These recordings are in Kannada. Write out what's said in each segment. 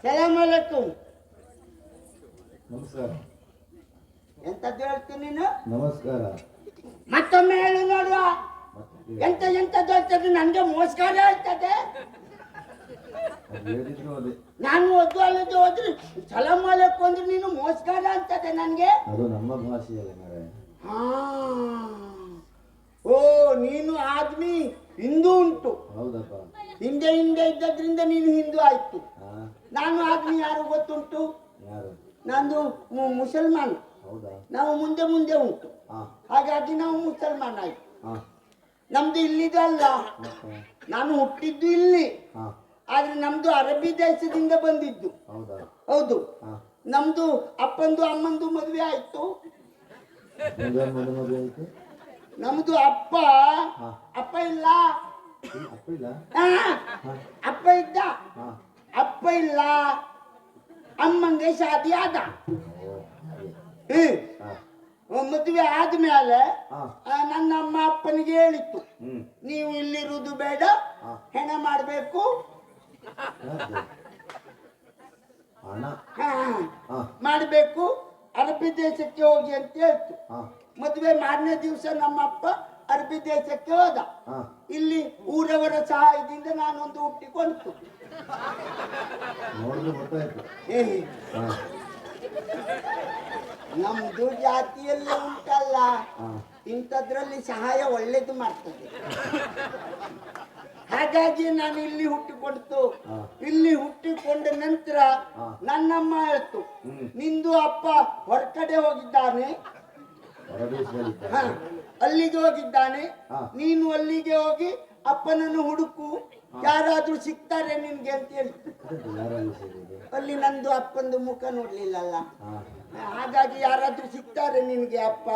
ಸಲಾಮ್ ಅಲೈಕುಂ. ನಮಸ್ಕಾರ. ಎಂತದ್ದು ಹೇಳ್ತೀನಿ ನೀನು? ನಮಸ್ಕಾರ. ಮತ್ತೊಮ್ಮೆ ಹೇಳು ನೋಡುವ. ಎಂತದ್ದು ಹೇಳ್ತದೆ? ನನಗೆ ಮೋಸ್ಕಾರ ಹೇಳ್ತದೆ. ನಾನು ಓದು ಅಲ್ಲದೆ ಹೋದ್ರೆ ಸಲಾಮ್ ಅಲೈಕುಂ ಅಂದ್ರೆ ನೀನು ಮೋಸ್ಕಾರ ಅಂತದೆ ನನಗೆ. ಅದು ನಮ್ಮ ಭಾಷೆಯಲ್ಲ ಮಾರೆ. ಹಾ, ಓ ನೀನು ಆದ್ಮಿ ಹಿಂದೂ ಉಂಟು. ಹೌದಪ್ಪ. ಹಿಂದೆ ಇದ್ದದ್ರಿಂದ ನೀನು ಹಿಂದೂ ಆಯ್ತು. ನಾನು ಆದ್ಮಿ ಯಾರು ಗೊತ್ತುಂಟು? ಯಾರು? ನಂದು ಮುಸಲ್ಮಾನ್. ಹೌದಾ? ನಾವು ಮುಂದೆ ಉಂಟು, ಹಾಗಾಗಿ ನಾವು ಮುಸಲ್ಮಾನ್ ಆಯ್ತು. ನಮ್ದು ಇಲ್ಲಿದಲ್ಲ, ನಾನು ಹುಟ್ಟಿದ್ದು ಇಲ್ಲಿ, ಆದ್ರೆ ನಮ್ದು ಅರಬ್ಬಿ ದೇಶದಿಂದ ಬಂದಿದ್ದು. ಹೌದು, ನಮ್ದು ಅಪ್ಪಂದು ಅಮ್ಮಂದು ಮದುವೆ ಆಯ್ತು. ನಮ್ದು ಅಪ್ಪ ಇಲ್ಲ, ಅಪ್ಪ ಇದ್ದ, ಅಪ್ಪ ಇಲ್ಲ, ಅಮ್ಮಂಗೆ ಶಾದಿ ಆದ. ಮದುವೆ ಆದ್ಮೇಲೆ ನನ್ನ ಅಮ್ಮ ಅಪ್ಪನಿಗೆ ಹೇಳಿತ್ತು, ನೀವು ಇಲ್ಲಿರುವುದು ಬೇಡ, ಹೆಣ ಮಾಡಬೇಕು, ಮಾಡಬೇಕು, ಅರಬ್ಬಿ ದೇಶಕ್ಕೆ ಹೋಗಿ ಅಂತ ಹೇಳ್ತು. ಮದುವೆ ಮಾರನೇ ದಿವಸ ನಮ್ಮ ಅಪ್ಪ ಅರಬ್ಬಿ ದೇಶಕ್ಕೆ ಹೋದ. ಇಲ್ಲಿ ಊರವರ ಸಹಾಯದಿಂದ ನಾನೊಂದು ಹುಟ್ಟಿಕೊಂಡು ನಮ್ದು ಜಾತಿಯಲ್ಲ ಉಂಟಲ್ಲ, ಇಂಥದ್ರಲ್ಲಿ ಸಹಾಯ ಒಳ್ಳೇದು ಮಾಡ್ತದೆ. ಹಾಗಾಗಿ ನಾನು ಇಲ್ಲಿ ಹುಟ್ಟಿಕೊಡ್ತು. ಇಲ್ಲಿ ಹುಟ್ಟಿಕೊಂಡ ನಂತರ ನನ್ನಮ್ಮ ಹೇಳ್ತು, ನಿಂದು ಅಪ್ಪ ಹೊರಗಡೆ ಹೋಗಿದ್ದಾನೆ, ಅಲ್ಲಿಗೆ ಹೋಗಿದ್ದಾನೆ, ನೀನು ಅಲ್ಲಿಗೆ ಹೋಗಿ ಅಪ್ಪನನ್ನು ಹುಡುಕು, ಯಾರಾದ್ರೂ ಸಿಗ್ತಾರೆ ನಿನ್ಗೆ ಅಂತ ಹೇಳ್ತು. ಅಲ್ಲಿ ನಂದು ಅಪ್ಪಂದು ಮುಖ ನೋಡ್ಲಿಲ್ಲಲ್ಲ, ಹಾಗಾಗಿ ಯಾರಾದ್ರೂ ಸಿಗ್ತಾರೆ ನಿನ್ಗೆ ಅಪ್ಪ,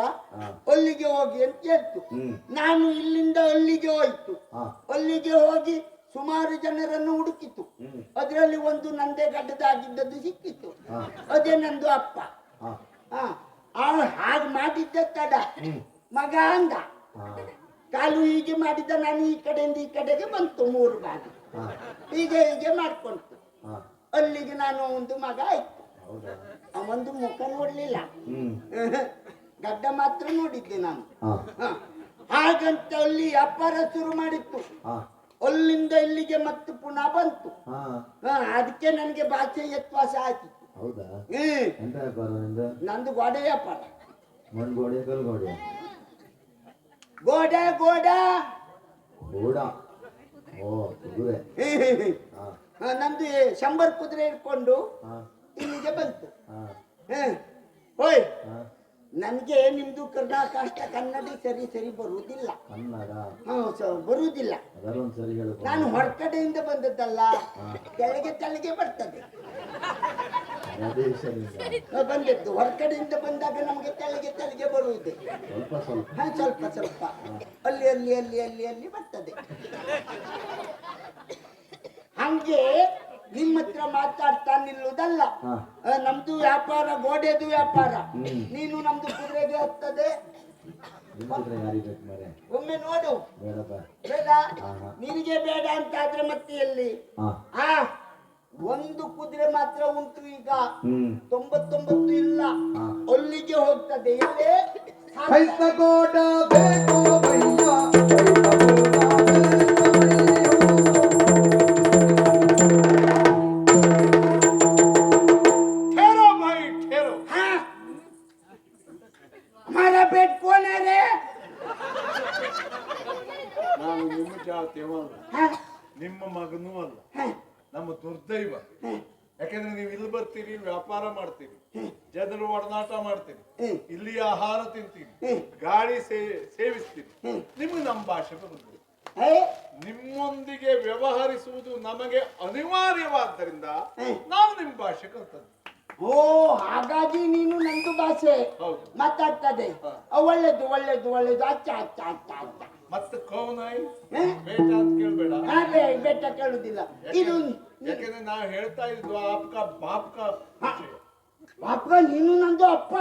ಅಲ್ಲಿಗೆ ಹೋಗಿ ಅಂತ ಹೇಳ್ತು. ನಾನು ಇಲ್ಲಿಂದ ಅಲ್ಲಿಗೆ ಹೋಯ್ತು. ಅಲ್ಲಿಗೆ ಹೋಗಿ ಸುಮಾರು ಜನರನ್ನು ಹುಡುಕಿತು. ಅದರಲ್ಲಿ ಒಂದು ನಂದೇ ಗಡ್ಡದಾಗಿದ್ದದ್ದು ಸಿಕ್ಕಿತ್ತು, ಅದೇ ನಂದು ಅಪ್ಪ. ಹಾಗೆ ಮಾಡಿದ್ದ ತಡ ಮಗ ಅಂದ, ಕಾಲು ಹೀಗೆ ಮಾಡಿದ್ದ, ನಾನು ಈ ಕಡೆಯಿಂದ ಈ ಕಡೆಗೆ ಬಂತು, 3 ಬಾರಿ ಹೀಗೆ ಮಾಡ್ಕೊಂತು. ಅಲ್ಲಿಗೆ ನಾನು ಒಂದು ಮಗ ಆಯ್ತು. ಅವೊಂದು ಮುಖ ನೋಡ್ಲಿಲ್ಲ, ಗಡ್ಡ ಮಾತ್ರ ನೋಡಿದ್ದೆ ನಾನು. ಹಾಗಂತ ಅಲ್ಲಿ ವ್ಯಾಪಾರ ಶುರು ಮಾಡಿತ್ತು. ಅಲ್ಲಿಂದ ಇಲ್ಲಿಗೆ ಮತ್ತೆ ಪುನಃ ಬಂತು. ಅದಕ್ಕೆ ನನಗೆ ಭಾಷೆ ವ್ಯತ್ಯಾಸ ಆಯ್ತು. ನಂದು ಗೋಡೆ ವ್ಯಾಪಾರ. ನಂದು 100 ಕುದುರೆ ಇಟ್ಕೊಂಡು ಇಲ್ಲಿಗೆ ಬಂತು. ಹೋಯ್, ನನ್ಗೆ ನಿಮ್ದು ಕರ್ನಾಟಕ ಕನ್ನಡ ಸರಿ ಬರುವುದಿಲ್ಲ, ಬರುವುದಿಲ್ಲ. ನಾನು ಹೊರಗಡೆಯಿಂದ ಬಂದದ್ದಲ್ಲ, ಕೆಳಗೆ ಬರ್ತದೆ. ಬಂದದ್ದು ಹೊರಗಡೆಯಿಂದ ಬಂದಾಗ ನಮ್ಗೆ ತೆಳಗೆ ಬರುವುದೇ ಸ್ವಲ್ಪ ಅಲ್ಲಿ ಬರ್ತದೆ. ಹಂಗೆ ನಿಮ್ಮ ಹತ್ರ ಮಾತಾಡ್ತಾ ನಿಲ್ಲುವುದಲ್ಲ. ನಮ್ದು ವ್ಯಾಪಾರ ಗೋಡೆದು ವ್ಯಾಪಾರ. ನೀನು ನಮ್ದು ಕುದುರೆಗೆ ಹೋಗ್ತದೆ, ಒಮ್ಮೆ ನೋಡು. ಬೇಡ, ನಿನಗೆ ಬೇಡ ಅಂತ ಆದ್ರೆ ಮತ್ತೆ ಎಲ್ಲಿ? ಒಂದು ಕುದುರೆ ಮಾತ್ರ ಉಂಟು ಈಗ, 99 ಇಲ್ಲ. ಅಲ್ಲಿಗೆ ಹೋಗ್ತದೆ. हमारा पेट कौन है रे? ನಾನು ನಿಮ್ಮ ಜಾತಿಯವಲ್ಲ, ನಿಮ್ಮ ಮಗನೂ ಅಲ್ಲ. ನಮ್ಮ ದುರ್ದೈವ. ಯಾಕಂದ್ರೆ ನೀವು ಇಲ್ಲಿ ಬರ್ತೀರಿ, ವ್ಯಾಪಾರ ಮಾಡ್ತೀರಿ, ಜನರು ಒಡನಾಟ ಮಾಡ್ತೀರಿ, ಇಲ್ಲಿ ಆಹಾರ ತಿಂತೀರಿ, ಗಾಳಿ ಸೇವಿಸ್ತೀರಿ. ನಿಮ್ಗೆ ನಮ್ಮ ಭಾಷೆ ಬರುತ್ತದೆ. ನಿಮ್ಮೊಂದಿಗೆ ವ್ಯವಹರಿಸುವುದು ನಮಗೆ ಅನಿವಾರ್ಯವಾದ್ದರಿಂದ ನಾವು ನಿಮ್ಮ ಭಾಷೆ ಕಲ್ತದ್ದು. ಓ ಹಾಗಾಗಿ ನೀನು ನಂದು ಭಾಷೆ ಹೌದು. ಮಾತಾಡ್ತದೆ ಹಾ. ಒಳ್ಳೇದು ಒಳ್ಳೇದು ಒಳ್ಳೇದು ಅಚ್ಚ ಅಚ್ಚ ಅಚ್ಚ ಅಚ್ಚ ಮತ್ತೆ ಕೌನಾಯಿ ಹಾ? ಬೇಟ ಅಂತ ಕೇಳ್ಬೇಡ. ಅದೇ ಬೆಟ್ಟ ಕೇಳುದಿಲ್ಲ ಇದು ಯಾಕೆಂದ್ರೆ ನಾವು ಹೇಳ್ತಾ ಇದ್ವು ಆಪ್ಕ ಬಾಪ್ಕ ವಿಷಯ. ಅಪ್ಪ ನೀನು ನಂದು ಅಪ್ಪ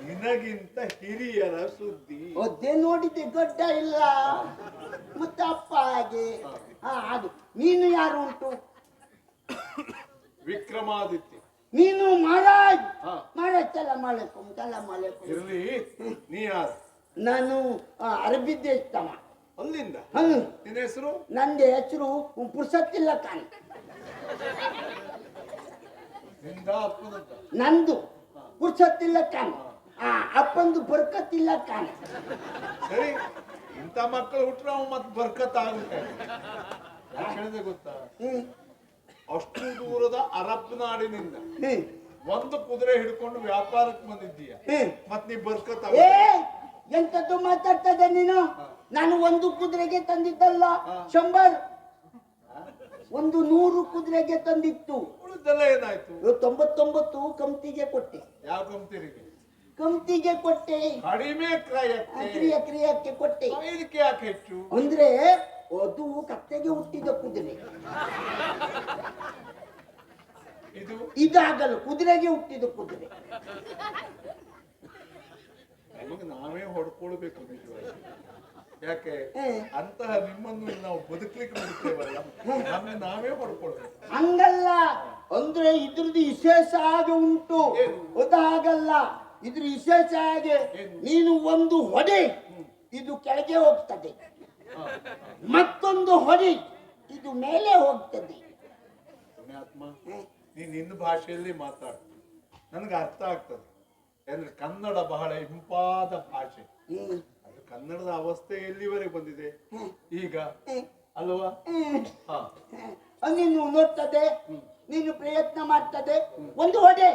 ನಿನಗಿಂತ ಹಿರಿಯರ ಸುದ್ದಿ. ಒದ್ದೆ ನೋಡಿದ್ದೆ ಗಡ್ಡ ಇಲ್ಲ ಮತ್ತೆ ಅಪ್ಪ ಹಾಗೆ ಹಾ ಅದು ನೀನು ಯಾರು ಉಂಟು ವಿಕ್ರಮಾದಿತ್ಯ. ನೀನು ಮಹಾರಾಜ್ ಹಾ. ಮಹಾರಾಜ್ ಸಲಾಮ್ ಅಲೈಕುಂ ಸಲಾಮ್ ಅಲೈಕುಂ. ಇರ್ಲಿ, ನೀ ಯಾರು? ನಾನು ಅರಬ್ಬಿ ದೇಶದವ. ಅಲ್ಲಿಂದ ಹ್ಮ್ ನಿನ್ನ ಹೆಸರು? ನಂದು ಹೆಸರು ಪುರ್ಸತ್ತಿಲ್ಲ ಖಾನ್. ನಿಂದ ಅಪ್ಪನಂತ? ನಂದು ಪುರ್ಸತ್ತಿಲ್ಲ ಖಾನ್. ಅಪ್ಪಂದು ಬರ್ಕತ್ತಿಲ್ಲ ಖಾನ್. ಸರಿ, ಇಂಥ ಮಕ್ಕಳು ಹುಟ್ರೆ ಅವ ಮತ್ತೆ ಬರ್ಕತ್ ಆಗುತ್ತೆ. ಯಾಕೆ ಹೇಳಿದೆ ಗೊತ್ತಾ? ಹ್ಮ್ ಅಷ್ಟು ದೂರದ ಅರಬ್ ನಾಡಿನಿಂದ ಹ್ಮ್ ಒಂದು ಕುದುರೆ ಹಿಡ್ಕೊಂಡು ವ್ಯಾಪಾರಕ್ಕೆ ಬಂದಿದ್ದೀಯ, ಹ್ಮ್ ಮತ್ ನೀ ಬರ್ಕತ್ ಏ ಆಗುತ್ತೆ. ಎಂತದ್ದು ಮಾತಾಡ್ತದೆ ನೀನು? ನಾನು ಒಂದು ಕುದುರೆಗೆ ತಂದಿದ್ದಲ್ಲ, 100 ಒಂದು 100 ಕುದುರೆಗೆ ತಂದಿತ್ತು. ಉಳಿದೆಲ್ಲ ಏನಾಯ್ತು? 99 ಕಂಪ್ತಿಗೆ ಕೊಟ್ಟೆ. ಯಾವ ಕಂಪ್ನಿಗೆ? ಕಂಪ್ತಿಗೆ ಕೊಟ್ಟೆ, ಕಡಿಮೆ ಕ್ರಯಕ್ಕೆ. ಕ್ರಿಯಕ್ಕೆ ಕೊಟ್ಟೆ. ಇದಕ್ಕೆ ಯಾಕೆ ಹೆಚ್ಚು? ಅಂದ್ರೆ ಅದು ಕತ್ತೆಗೆ ಹುಟ್ಟಿದ ಕುದುರೆ, ಇದು ಇದಾಗಲ್ಲ ಕುದುರೆಗೆ ಹುಟ್ಟಿದ ಕುದುರೆ. ನಮಗೆ ನಾವೇ ಹೊಡ್ಕೊಳ್ಬೇಕು ನಿಜವಾಗಿ. ಯಾಕೆ ಹ್ಮ್. ಅಂತಹ ನಿಮ್ಮನ್ನು ನಾವು ಬದುಕಲಿಕ್ಕೆ ಬಿಡ್ತೇವಲ್ಲ, ನಮಗೆ ನಾವೇ ಹೊಡ್ಕೊಳ್ಬೇಕು. ಹಂಗಲ್ಲ ಅಂದ್ರೆ ಇದ್ರದ್ದು ವಿಶೇಷ ಹಾಗೆ ಉಂಟು. ಏನು? ಹಾಗಲ್ಲ, ಇದ್ರ ವಿಶೇಷ ಹಾಗೆ. ಏನು? ನೀನು ಒಂದು ಹೊಡೆ ಇದು ಕೆಳಗೆ ಹೋಗ್ತದೆ, ಮತ್ತೊಂದು ಹೊಡೆ ಇದು ಮೇಲೆ ಹೋಗ್ತದೆ. ಪುಣ್ಯಾತ್ಮ, ನೀನ್ ನಿನ್ನ ಭಾಷೆಯಲ್ಲಿ ಮಾತಾಡು, ನನಗೆ ಅರ್ಥ ಆಗ್ತದೆ. ಅಂದ್ರೆ ಕನ್ನಡ ಬಹಳ ಇಂಪಾದ ಭಾಷೆ. ಹ್ಮ್. ಅದು ಕನ್ನಡದ ಅವಸ್ಥೆ ಎಲ್ಲಿವರೆಗೆ ಬಂದಿದೆ ಈಗ, ಹ್ಮ್. ಅಲ್ವಾ? ಹ್ಮ್. ಹಾ. ನೀನು ನೋಡ್ತದೆ, ನೀನು ಪ್ರಯತ್ನ ಮಾಡ್ತದೆ. ಒಂದು ಹೊಡೆ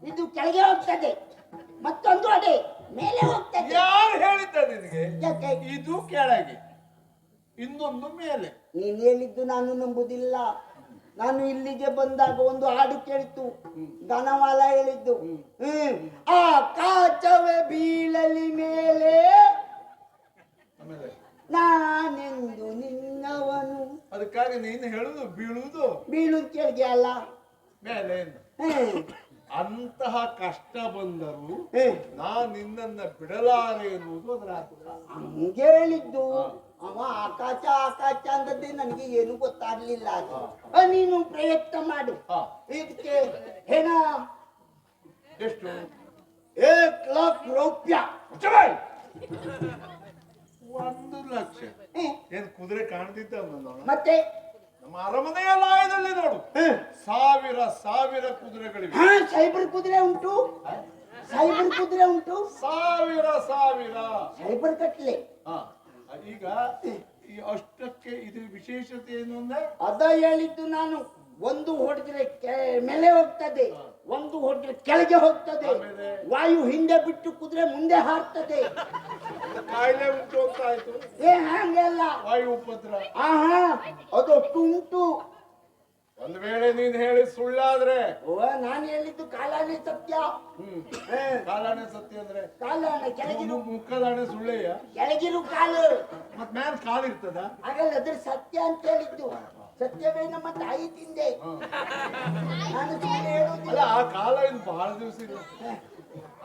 ಇದು ಕೆಳಗೆ ಹೋಗ್ತದೆ, ಮತ್ತೊಂದು ಹೊಡೆ ಮೇಲೆ ಹೋಗ್ತದೆ. ಯಾರು ಹೇಳಿದ್ದ ನಿನಗೆ ಯಾಕೆ? ಇದು ಕೆಳಗೆ ಇನ್ನೊಂದು ಮೇಲೆ? ನೀನು ಹೇಳಿದ್ದು ನಾನು ನಂಬುದಿಲ್ಲ. ನಾನು ಇಲ್ಲಿಗೆ ಬಂದಾಗ ಒಂದು ಹಾಡು ಕೇಳಿತು, ಗಾನಮಾಲ ಹೇಳಿದ್ದು. ಆ ಕಾಚವೇ ಬೀಳಲಿ ಮೇಲೆ ಆಮೇಲೆ ನಾನೆಂದು ನಿನ್ನವನು. ಅದಕ್ಕಾಗಿ ನೀನು ಹೇಳುದು ಬೀಳುವುದು ಬೀಳುದು ಕೆಳಗೆ ಅಲ್ಲ. ಮೇಲೆ. ಹ್ಮ್. ಅಂತಹ ಕಷ್ಟ ಬಂದರೂ ಹ್ಮ್. ನಾನ್ ನಿನ್ನನ್ನ ಬಿಡಲಾರೆ ಎನ್ನುವುದು ಅದರ ಅರ್ಥ. ಹಂಗೆ ಹೇಳಿದ್ದು. ಅವ ಆಕಾಶ ಆಕಾಶ ಅಂದದ್ದೇ ನನಗೆ ಏನು ಗೊತ್ತಾಗ್ಲಿಲ್ಲ. ಅದು ನೀನು ಪ್ರಯತ್ನ ಮಾಡು. ಇದಕ್ಕೆ ಹೆಣ ಎಷ್ಟು? 1,00,000 ರೂಪಾಯಿ. 1,00,000? ಏನ್ ಕುದುರೆ ಕಾಣ್ತಿದ್ದ ನೋಡ? ಮತ್ತೆ ನಮ್ಮ ಅರಮನೆಯ ಲಾಯದಲ್ಲಿ ನೋಡು, ಸಾವಿರ ಸಾವಿರ ಕುದುರೆಗಳಿವೆ. ಸೈಬರ್ ಕುದುರೆ ಉಂಟು, ಸೈಬರ್ ಕುದುರೆ ಉಂಟು, ಸಾವಿರ ಸಾವಿರ ಸೈಬರ್ ಕಟ್ಲೆ. ಈಗ ಈ ಅಷ್ಟಕ್ಕೆ ಇದು ವಿಶೇಷತೆ ಏನು ಅಂದ್ರೆ, ಅದ ಹೇಳಿದ್ದು ನಾನು. ಒಂದು ಹೊಡೆದ್ರೆ ಮೇಲೆ ಹೋಗ್ತದೆ, ಒಂದು ಹೊಡೆದ್ರೆ ಕೆಳಗೆ ಹೋಗ್ತದೆ. ಆಮೇಲೆ? ವಾಯು ಹಿಂದೆ ಬಿಟ್ಟು ಕುದುರೆ ಮುಂದೆ ಹಾರ್ತದೆ. ಕಾಯಿಲೆ ಉಂಟು ಅಂತ ಆಯ್ತು. ಹಂಗೆಲ್ಲ ವಾಯು ಉಪದ್ರ. ಆಹಾ ಅದೊಟ್ಟು ಉಂಟು. ಒಂದ್ ವೇಳೆ ನೀನ್ ಹೇಳಿ ಸುಳ್ಳಾದ್ರೆ? ನಾನು ಹೇಳಿದ್ದು ಕಾಲಾನೆ ಸತ್ಯ. ಕಾಲಾಣೆ ಸತ್ಯ ಅಂದ್ರೆ ಕಾಲಾನೆ ಕೆಳಗಿರು, ಮುಖದಾಣೆ ಸುಳ್ಳೆಯ? ಕೆಳಗಿರು ಕಾಲು, ಮತ್ ಮ್ಯಾಲ ಕಾಲಿರ್ತದ? ಹಾಗಲ್ಲ ಅದ್ರ ಸತ್ಯ ಅಂತ ಹೇಳಿದ್ದು. ಸತ್ಯವೇ ನಮ್ಮ ತಾಯಿ ತಿಂದೆ. ನಾನು ಸುಳ್ಳು ಹೇಳುವುದಿಲ್ಲ. ಅಲ್ಲ, ಆ ಕಾಲ ಇನ್ನು ಬಹಳ ದಿವಸ ಇಲ್ಲ.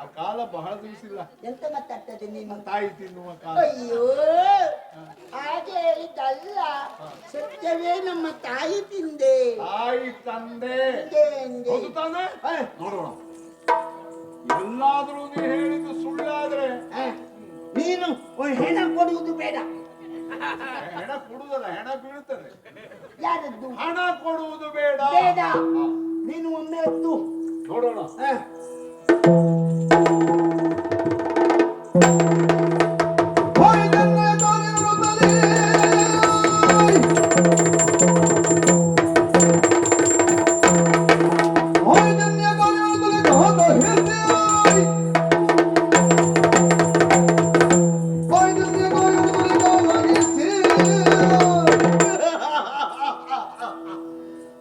ಆ ಕಾಲ ಬಹಳ ದಿವಸ ಇಲ್ಲ. ಎಂತ ಮಾತಾಡ್ತದೆ ನೀನು? ತಾಯಿ ತಿನ್ನುವ ಕಾಲ. ಅಯ್ಯೋ ಹಾಗೆ ಹೇಳಿದ್ದಲ್ಲ, ಸತ್ಯವೇ ನಮ್ಮ ತಾಯಿ ತಿಂದೆ. ತಾಯಿ ತಂದೆ ಹಂಗೆ. ಹೌದು ತಾನೆ? ನೋಡೋಣ, ಎಲ್ಲಾದ್ರೂ ನೀ ಹೇಳಿದ್ದು ಸುಳ್ಳಾದ್ರೆ ನೀನು ಹೆಣ ಕೊಡುವುದು ಬೇಡ. ಹೆಣ ಕೊಡುದಲ್ಲ, ಹೆಣ ಬೀಳ್ತದೆ. ಯಾರದ್ದು? ಹಣ ಕೊಡುವುದು ಬೇಡ. ಬೇಡ. ನೀನು ಒಮ್ಮೆ ಎದ್ದು ನೋಡೋಣ.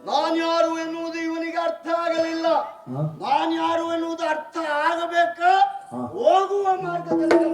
ನಾನು ಯಾರು ಎನ್ನುವುದು ಇವನಿಗೆ ಅರ್ಥ ಆಗಲಿಲ್ಲ. ಹಾ? ನಾನು ಯಾರು ಎನ್ನುವುದು ಅರ್ಥ ಆಗಬೇಕ. ಹಾ. ಹೋಗುವ ಮಾರ್ಗದಲ್ಲಿ